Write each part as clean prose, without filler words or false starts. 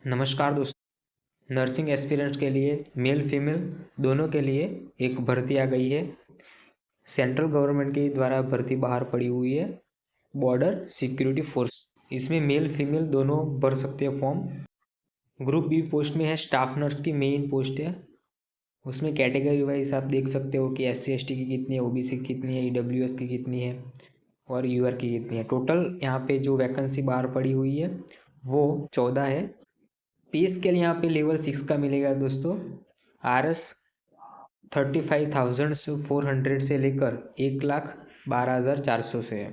नमस्कार दोस्तों। Nursing aspirants के लिए मेल फीमेल दोनों के लिए एक भर्ती आ गई है। सेंट्रल गवर्नमेंट के द्वारा भर्ती बाहर पड़ी हुई है, बॉर्डर सिक्योरिटी फोर्स। इसमें मेल फीमेल दोनों भर सकते हैं फॉर्म। ग्रुप बी पोस्ट में है स्टाफ नर्स की मेन पोस्ट है। उसमें कैटेगरी वाइज आप देख सकते हो कि SC ST की कितनी है, OBC की कितनी है, EWS की कितनी है और UR की कितनी है। टोटल यहाँ पे जो वैकेंसी बाहर पड़ी हुई है वो 14 है। पे स्केल यहाँ पे लेवल 6 का मिलेगा दोस्तों। RS 35,400 से लेकर 1,12,400 से है।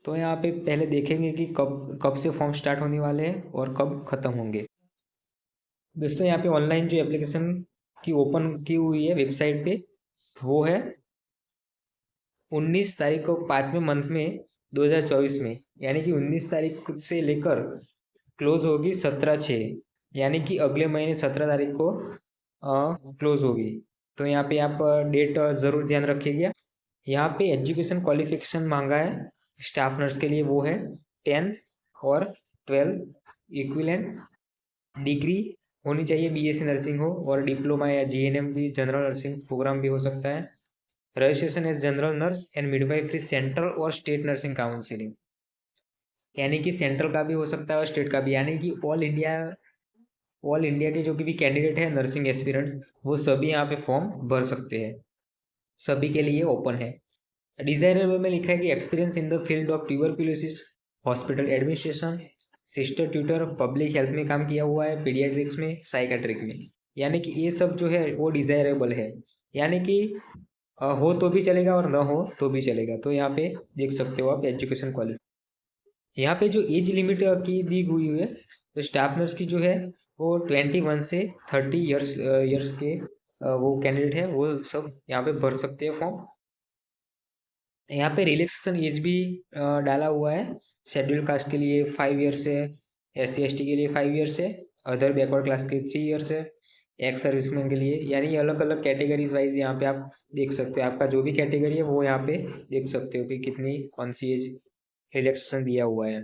तो यहाँ पे पहले देखेंगे कि कब कब से फॉर्म स्टार्ट होने वाले हैं और कब ख़त्म होंगे। दोस्तों यहाँ पे ऑनलाइन जो एप्लीकेशन की ओपन की हुई है वेबसाइट पे, वो है 19 तारीख को 5वें मंथ में 2024 में, यानी कि 19 तारीख से लेकर क्लोज होगी 17/6, यानी कि अगले महीने 17 तारीख को क्लोज होगी। तो यहाँ पे आप डेट ज़रूर ध्यान रखिएगा। यहाँ पे एजुकेशन क्वालिफिकेशन मांगा है स्टाफ नर्स के लिए, वो है 10th और 12 इक्विवेलेंट डिग्री होनी चाहिए। BSc नर्सिंग हो और डिप्लोमा या GNM भी, जनरल नर्सिंग प्रोग्राम भी हो सकता है। Registration as general nurse and midwifery central और स्टेट नर्सिंग काउंसिलिंग, यानी कि सेंट्रल का भी हो सकता है और स्टेट का भी, यानी कि ऑल इंडिया के जो भी कैंडिडेट है नर्सिंग एस्पिरेंट, वो सभी यहाँ पे फॉर्म भर सकते हैं। सभी के लिए ओपन है। डिजायरेबल में लिखा है कि experience in the field of tuberculosis, hospital administration, sister tutor, public health में काम किया हुआ है, पीडियाट्रिक्स में, साइकेट्रिक में, यानी कि ये सब जो है वो डिजायरेबल है। यानी कि हो तो भी चलेगा और ना हो तो भी चलेगा। तो यहाँ पे देख सकते हो आप एजुकेशन क्वालिटी। यहाँ पे जो एज लिमिट की दी हुई है, तो स्टाफ नर्स की जो है वो 21 से 30 ईयर्स के वो कैंडिडेट है, वो सब यहाँ पे भर सकते हैं फॉर्म। यहाँ पे रिलैक्सेशन एज भी डाला हुआ है। शेड्यूल कास्ट के लिए 5 ईयर्स है, SC ST के लिए 5 ईयर्स है, अदर बैकवर्ड क्लास के 3 ईयर्स है, एक्स सर्विसमैन के लिए, यानी अलग अलग कैटेगरीज वाइज यहाँ पे आप देख सकते हो। आपका जो भी कैटेगरी है वो यहाँ पे देख सकते हो कि कितनी कौन सी एज रिलैक्सेशन दिया हुआ है।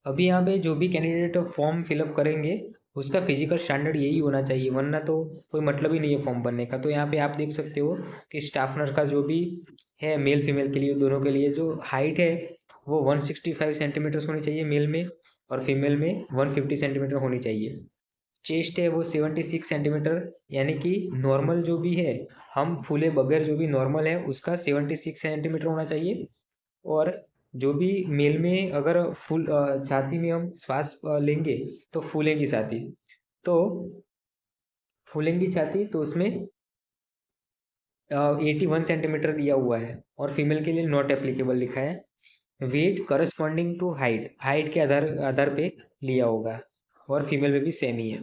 अभी यहाँ पे जो भी कैंडिडेट फॉर्म फिलअप करेंगे उसका फिजिकल स्टैंडर्ड यही होना चाहिए, वरना तो कोई मतलब ही नहीं है फॉर्म भरने का। तो यहाँ पे आप देख सकते हो कि स्टाफ नर्स का जो भी है मेल फीमेल के लिए दोनों के लिए जो हाइट है वो 165 सेंटीमीटर होनी चाहिए मेल में, और फीमेल में 150 सेंटीमीटर होनी चाहिए। चेस्ट है वो 76 सेंटीमीटर, यानी कि नॉर्मल जो भी है, हम फूले बगैर जो भी नॉर्मल है उसका 76 सेंटीमीटर होना चाहिए। और जो भी मेल में अगर फूल छाती में हम श्वास लेंगे तो फूलेंगी छाती, तो फूलेंगी छाती तो उसमें 81 सेंटीमीटर दिया हुआ है, और फीमेल के लिए नॉट एप्लीकेबल लिखा है। Weight corresponding to height, height के आधार पे लिया होगा, और फीमेल में भी सेम ही है।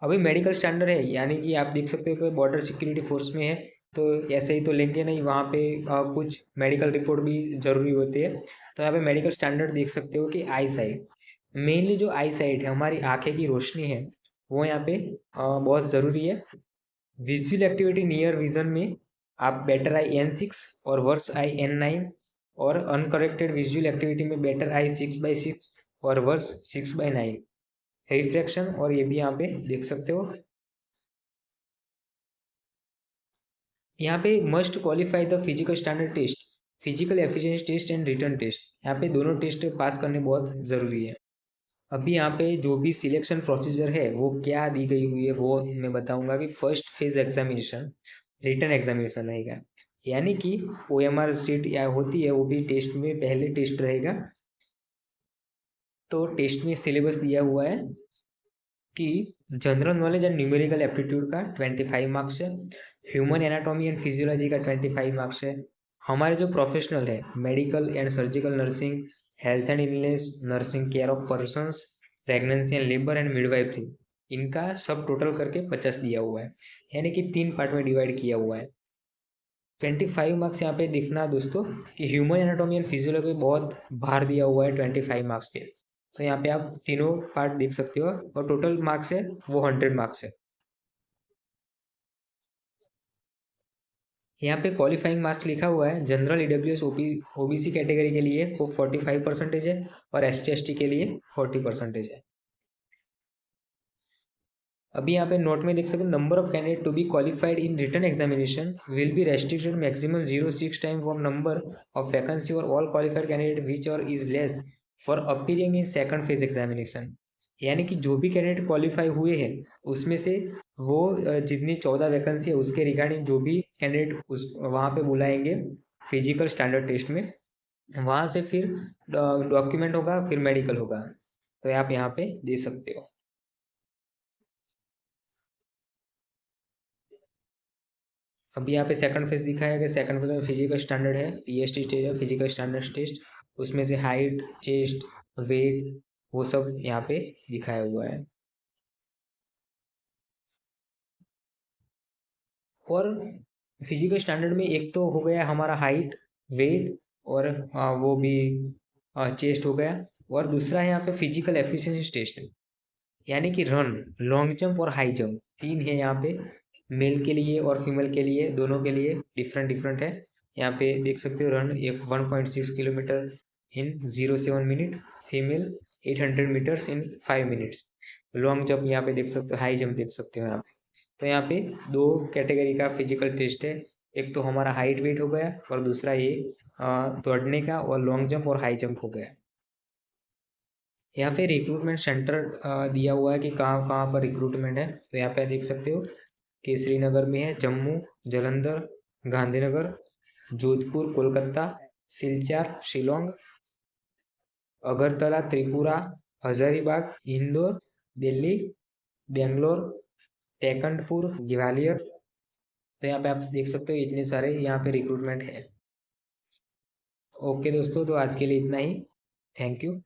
अभी मेडिकल स्टैंडर्ड है, यानी कि आप देख सकते हो कि बॉर्डर सिक्योरिटी फोर्स में है तो ऐसे ही तो लेंगे नहीं, वहाँ पे कुछ मेडिकल रिपोर्ट भी ज़रूरी होती है। तो यहाँ पे मेडिकल स्टैंडर्ड देख सकते हो कि आई साइट, मेनली जो आई साइट है हमारी आंखें की रोशनी है, वो यहाँ पे बहुत ज़रूरी है। विजुअल एक्टिविटी नियर विजन में आप बेटर आई N6 और वर्स आई N9, और अनकरेक्टेड विजुअल एक्टिविटी में बेटर आई 6/6 और वर्स 6/9 रिफ्रैक्शन, और ये भी यहाँ पे देख सकते हो। यहाँ पे must qualify the physical standard test, physical efficiency test and written test, यहाँ पे दोनों टेस्ट पास करने बहुत ज़रूरी है। अभी यहाँ पे जो भी सिलेक्शन प्रोसीजर है वो क्या दी गई हुई है वो मैं बताऊंगा कि first phase examination return examination रहेगा, यानी कि OMR सीट या होती है वो भी टेस्ट में पहले टेस्ट रहेगा। तो टेस्ट में सिलेबस दिया हुआ है कि general knowledge and numerical aptitude का 25 मार्क्स है, ह्यूमन एनाटॉमी एंड फिजियोलॉजी का 25 मार्क्स है। हमारे जो प्रोफेशनल है medical and surgical nursing, health and illness, nursing care of persons, pregnancy and labour and midwifery, इनका सब टोटल करके 50 दिया हुआ है, यानी कि 3 पार्ट में डिवाइड किया हुआ है। 25 मार्क्स यहाँ पे दिखना दोस्तों कि ह्यूमन एनाटॉमी एंड फिजियोलॉजी बहुत भार दिया हुआ है 25 मार्क्स के। तो यहाँ पे आप तीनों पार्ट देख सकते हो, और टोटल मार्क्स है वो 100 मार्क्स है। यहाँ पे क्वालिफाइंग मार्क्स लिखा हुआ है, जनरल EWS OBC कैटेगरी के लिए वो 45% है, और ST ST के लिए 40% है। अभी यहाँ पे नोट में देख सकते हैं, number of candidate to be qualified in written examination will be restricted maximum 0.6 time for number of vacancy or all qualified candidate which or is less for appearing in second phase examination. यानी कि जो भी candidate qualify हुए हैं उसमें से वो जितनी 14 वैकेंसी है उसके रिगार्डिंग जो भी कैंडिडेट उस वहाँ पे बुलाएंगे फिजिकल स्टैंडर्ड टेस्ट में, वहाँ से फिर डॉक्यूमेंट होगा, फिर मेडिकल होगा। तो आप यहाँ पे दे सकते हो। अभी यहाँ पे सेकंड फेज दिखाया गया। सेकंड फेज में फिजिकल स्टैंडर्ड है, पीएसटी स्टेज है, फिजिकल स्टैंडर्ड टेस्ट। उसमें से हाइट, चेस्ट, वेट, वो सब यहाँ पे दिखाया हुआ है। और फिजिकल स्टैंडर्ड में एक तो हो गया हमारा हाइट, वेट, और वो भी चेस्ट हो गया। और दूसरा है यहाँ पे फिजिकल एफिशिएंसी टेस्ट, यानी कि रन, लॉन्ग जंप और हाई जंप, तीन है यहाँ पे। मेल के लिए और फीमेल के लिए, दोनों के लिए डिफरेंट डिफरेंट है। यहाँ पे देख सकते हो, रन एक 1.6 kilometre in 0.7 minute, female 800 metres in 5 minutes. Long jump यहाँ पे देख सकते हो, हाई जंप देख सकते हो यहाँ पे। तो यहाँ पे दो कैटेगरी का फिजिकल टेस्ट है, एक तो हमारा हाइट वेट हो गया और दूसरा ये दौड़ने का और लॉन्ग जंप और हाई जंप हो गया। यहाँ पे रिक्रूटमेंट सेंटर दिया हुआ है कि कहाँ कहाँ पर रिक्रूटमेंट है। तो यहाँ पे देख सकते हो कि श्रीनगर में है, जम्मू, जालंधर, गांधीनगर, जोधपुर, कोलकाता, सिलचर, शिलोंग, अगरतला, त्रिपुरा, हजारीबाग, इंदौर, दिल्ली, बेंगलोर, टेकनपुर, ग्वालियर। तो यहाँ पे आप देख सकते हो इतने सारे यहाँ पे रिक्रूटमेंट है। ओके दोस्तों, तो आज के लिए इतना ही। Thank you.